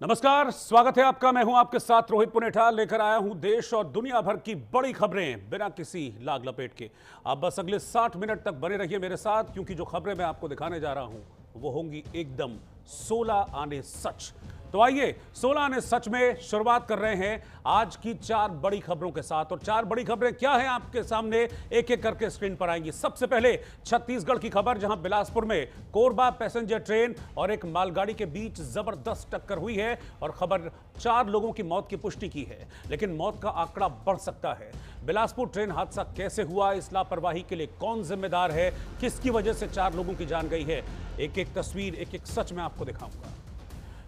नमस्कार, स्वागत है आपका। मैं हूं आपके साथ रोहित पुनेठा, लेकर आया हूं देश और दुनिया भर की बड़ी खबरें बिना किसी लाग लपेट के। आप बस अगले 60 मिनट तक बने रहिए मेरे साथ, क्योंकि जो खबरें मैं आपको दिखाने जा रहा हूं वो होंगी एकदम 16 आने सच। तो आइए 16 आने सच में शुरुआत कर रहे हैं आज की 4 बड़ी खबरों के साथ। और 4 बड़ी खबरें क्या हैं आपके सामने एक एक करके स्क्रीन पर आएंगी। सबसे पहले छत्तीसगढ़ की खबर, जहां बिलासपुर में कोरबा पैसेंजर ट्रेन और एक मालगाड़ी के बीच जबरदस्त टक्कर हुई है और खबर 4 लोगों की मौत की पुष्टि की है, लेकिन मौत का आंकड़ा बढ़ सकता है। बिलासपुर ट्रेन हादसा कैसे हुआ, इस लापरवाही के लिए कौन जिम्मेदार है, किसकी वजह से 4 लोगों की जान गई है, एक एक तस्वीर, एक एक सच मैं आपको दिखाऊंगा।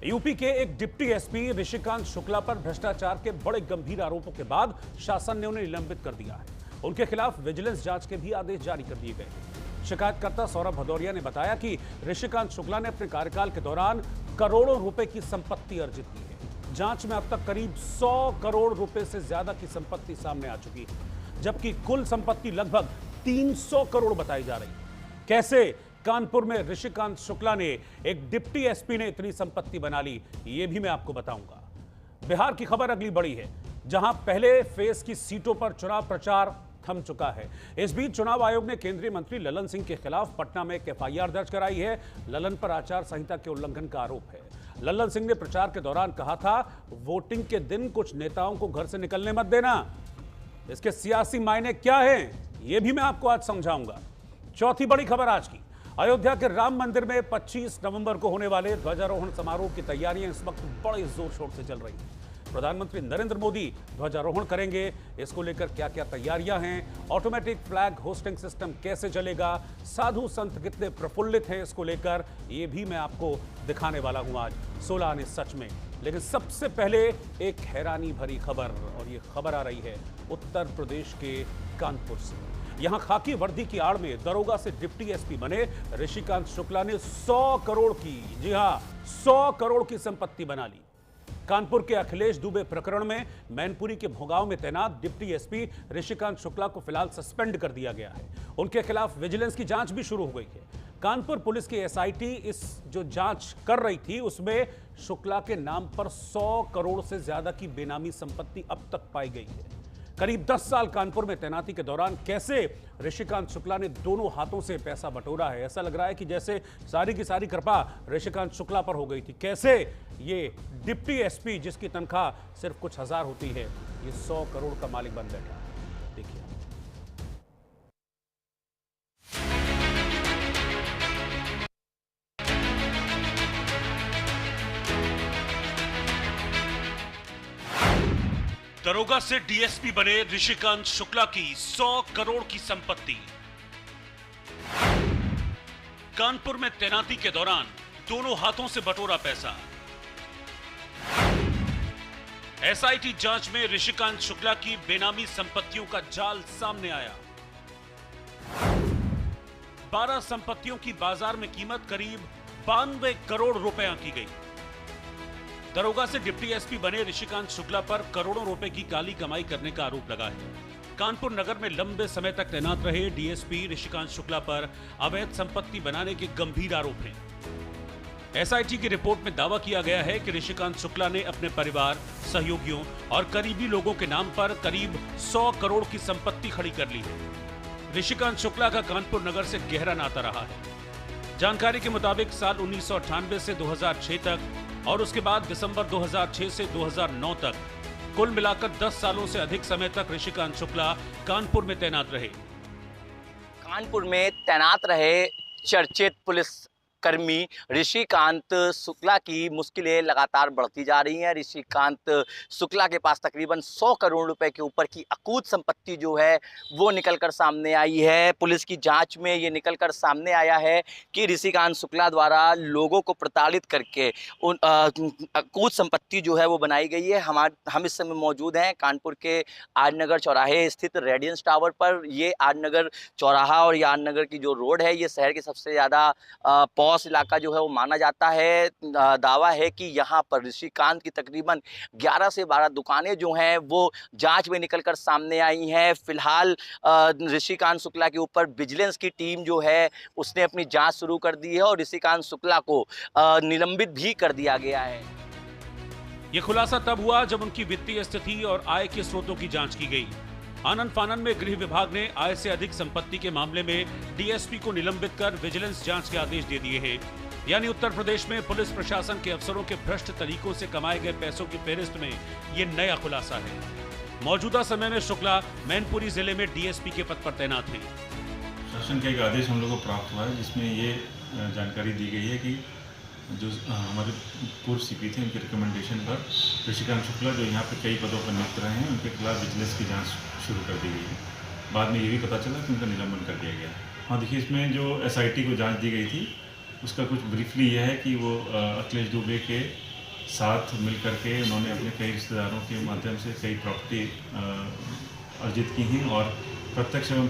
यूपी के एक डिप्टी एसपी ऋषिकांत शुक्ला पर भ्रष्टाचार के बड़े गंभीर आरोपों के बाद शासन ने उन्हें निलंबित कर दिया है। उनके खिलाफ विजिलेंस जांच के भी आदेश जारी कर दिए गए हैं। शिकायतकर्ता सौरभ भदौरिया ने बताया कि ऋषिकांत शुक्ला ने अपने कार्यकाल के दौरान करोड़ों रुपए की संपत्ति अर्जित की है। जांच में अब तक करीब 100 करोड़ रुपए से ज्यादा की संपत्ति सामने आ चुकी है, जबकि कुल संपत्ति लगभग 300 करोड़ बताई जा रही है। कैसे कानपुर में ऋषिकांत शुक्ला ने, एक डिप्टी एसपी ने इतनी संपत्ति बना ली, यह भी मैं आपको बताऊंगा। बिहार की खबर अगली बड़ी है, जहां पहले फेज की सीटों पर चुनाव प्रचार थम चुका है। इस बीच चुनाव आयोग ने केंद्रीय मंत्री ललन सिंह के खिलाफ पटना में एक एफआईआर दर्ज कराई है। ललन पर आचार संहिता के उल्लंघन का आरोप है। ललन सिंह ने प्रचार के दौरान कहा था, वोटिंग के दिन कुछ नेताओं को घर से निकलने मत देना। इसके सियासी मायने क्या हैं, यह भी मैं आपको आज समझाऊंगा। चौथी बड़ी खबर आज की, अयोध्या के राम मंदिर में 25 नवंबर को होने वाले ध्वजारोहण समारोह की तैयारियां इस वक्त बड़े जोर शोर से चल रही हैं। प्रधानमंत्री नरेंद्र मोदी ध्वजारोहण करेंगे, इसको लेकर क्या क्या तैयारियां हैं, ऑटोमेटिक फ्लैग होस्टिंग सिस्टम कैसे चलेगा, साधु संत कितने प्रफुल्लित हैं, इसको लेकर ये भी मैं आपको दिखाने वाला हूं आज 16 आने सच में। लेकिन सबसे पहले एक हैरानी भरी खबर, और ये खबर आ रही है उत्तर प्रदेश के कानपुर से। यहां खाकी वर्दी की आड़ में दरोगा से डिप्टी एसपी बने ऋषिकांत शुक्ला ने 100 करोड़ की, जी हां 100 करोड़ की संपत्ति बना ली। कानपुर के अखिलेश दुबे प्रकरण में मैनपुरी के भोगांव में तैनात डिप्टी एसपी ऋषिकांत शुक्ला को फिलहाल सस्पेंड कर दिया गया है। उनके खिलाफ विजिलेंस की जांच भी शुरू हो गई है। कानपुर पुलिस की एसआईटी इस जो जांच कर रही थी, उसमें शुक्ला के नाम पर 100 करोड़ से ज्यादा की बेनामी संपत्ति अब तक पाई गई है। करीब 10 साल कानपुर में तैनाती के दौरान कैसे ऋषिकांत शुक्ला ने दोनों हाथों से पैसा बटोरा है, ऐसा लग रहा है कि जैसे सारी की सारी कृपा ऋषिकांत शुक्ला पर हो गई थी। कैसे ये डिप्टी एसपी, जिसकी तनख्वाह सिर्फ कुछ हजार होती है, ये 100 करोड़ का मालिक बन बैठा। देखिए, दरोगा से डीएसपी बने ऋषिकांत शुक्ला की 100 करोड़ की संपत्ति। कानपुर में तैनाती के दौरान दोनों हाथों से बटोरा पैसा। एसआईटी जांच में ऋषिकांत शुक्ला की बेनामी संपत्तियों का जाल सामने आया। 12 संपत्तियों की बाजार में कीमत करीब 92 करोड़ रुपए आंकी गई। दरोगा से डिप्टी एसपी बने ऋषिकांत शुक्ला पर करोड़ों रुपए की काली कमाई करने का आरोप लगा है। कानपुर नगर में लंबे समय तक तैनात रहे डीएसपी ऋषिकांत शुक्ला पर अवैध संपत्ति बनाने के गंभीर आरोप हैं। एसआईटी की रिपोर्ट में दावा किया गया है कि ऋषिकांत शुक्ला ने अपने परिवार, सहयोगियों और करीबी लोगों के नाम पर करीब 100 करोड़ की संपत्ति खड़ी कर ली है। ऋषिकांत शुक्ला का कानपुर नगर से गहरा नाता रहा है। जानकारी के मुताबिक साल 1998 से 2006 तक और उसके बाद दिसंबर 2006 से 2009 तक कुल मिलाकर 10 सालों से अधिक समय तक ऋषिकांत शुक्ला कानपुर में तैनात रहे। कानपुर में तैनात रहे चर्चित पुलिस कर्मी ऋषिकांत शुक्ला की मुश्किलें लगातार बढ़ती जा रही हैं। ऋषिकांत शुक्ला के पास तकरीबन 100 करोड़ रुपए के ऊपर की अकूत संपत्ति जो है वो निकलकर सामने आई है। पुलिस की जांच में ये निकलकर सामने आया है कि ऋषिकांत शुक्ला द्वारा लोगों को प्रताड़ित करके उन अकूत संपत्ति जो है वो बनाई गई है। हम इस समय मौजूद हैं कानपुर के आरनगर चौराहे स्थित रेडियंस टावर पर। ये आरनगर चौराहा और ये आरनगर की जो रोड है, ये शहर के सबसे ज़्यादा पॉश इलाका जो है वो माना जाता है। दावा है कि यहाँ पर ऋषिकांत की तकरीबन 11 से 12 दुकानें जो हैं वो जांच में निकलकर सामने आई हैं। फिलहाल ऋषिकांत शुक्ला के ऊपर विजिलेंस की टीम जो है उसने अपनी जांच शुरू कर दी है और ऋषिकांत शुक्ला को निलंबित भी कर दिया गया है। ये खुलासा तब हुआ जब उनकी वित्तीय स्थिति और आय के स्रोतों की जांच की गई। आनन फानन में गृह विभाग ने आय से अधिक संपत्ति के मामले में डीएसपी को निलंबित कर विजिलेंस जांच के आदेश दे दिए हैं। यानी उत्तर प्रदेश में पुलिस प्रशासन के अफसरों के भ्रष्ट तरीकों से कमाए गए पैसों की फेहरिस्त में ये नया खुलासा है। मौजूदा समय में शुक्ला मैनपुरी जिले में डीएसपी के पद पर तैनात हैं। शासन का एक आदेश हम लोग को प्राप्त हुआ है जिसमें ये जानकारी दी गई है कि जो हमारे पूर्व सीपी थे उनके रिकमेंडेशन पर ऋषिकांत शुक्ला जो यहाँ पे कई पदों पर नियुक्त रहे हैं उनके खिलाफ विजिलेंस की जांच शुरू कर दी गई है। बाद में ये भी पता चला कि उनका निलंबन कर दिया गया। हाँ देखिए, इसमें जो एसआईटी को जांच दी गई थी उसका कुछ ब्रीफली यह है कि वो अखिलेश दुबे के साथ मिल करके उन्होंने अपने कई रिश्तेदारों के माध्यम से कई प्रॉपर्टी अर्जित की हैं और प्रत्यक्ष एवं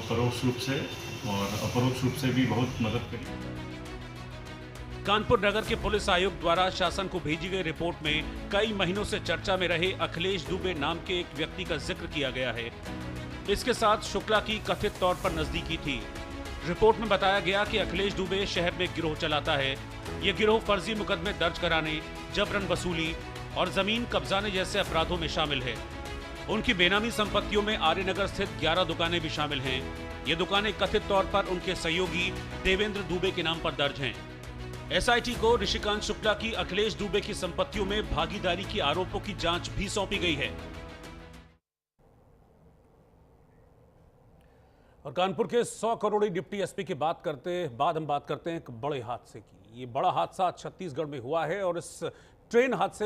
परोक्ष रूप से और अपरोक्ष रूप से भी बहुत मदद करी। कानपुर नगर के पुलिस आयुक्त द्वारा शासन को भेजी गई रिपोर्ट में कई महीनों से चर्चा में रहे अखिलेश दुबे नाम के एक व्यक्ति का जिक्र किया गया है। इसके साथ शुक्ला की कथित तौर पर नजदीकी थी। रिपोर्ट में बताया गया कि अखिलेश दुबे शहर में गिरोह चलाता है। ये गिरोह फर्जी मुकदमे दर्ज कराने, जबरन वसूली और जमीन कब्जाने जैसे अपराधों में शामिल है। उनकी बेनामी संपत्तियों में आर्यनगर स्थित 11 दुकानें भी शामिल हैं। ये दुकानें कथित तौर पर उनके सहयोगी देवेंद्र दुबे के नाम पर दर्ज हैं। एसआईटी को ऋषिकांत शुक्ला की अखिलेश दुबे की संपत्तियों में भागीदारी के आरोपों की जांच भी सौंपी गई है। और कानपुर के 100 करोड़ी डिप्टी एसपी की बाद हम बात करते हैं एक बड़े हादसे की। ये बड़ा हादसा छत्तीसगढ़ में हुआ है और इस ट्रेन हादसे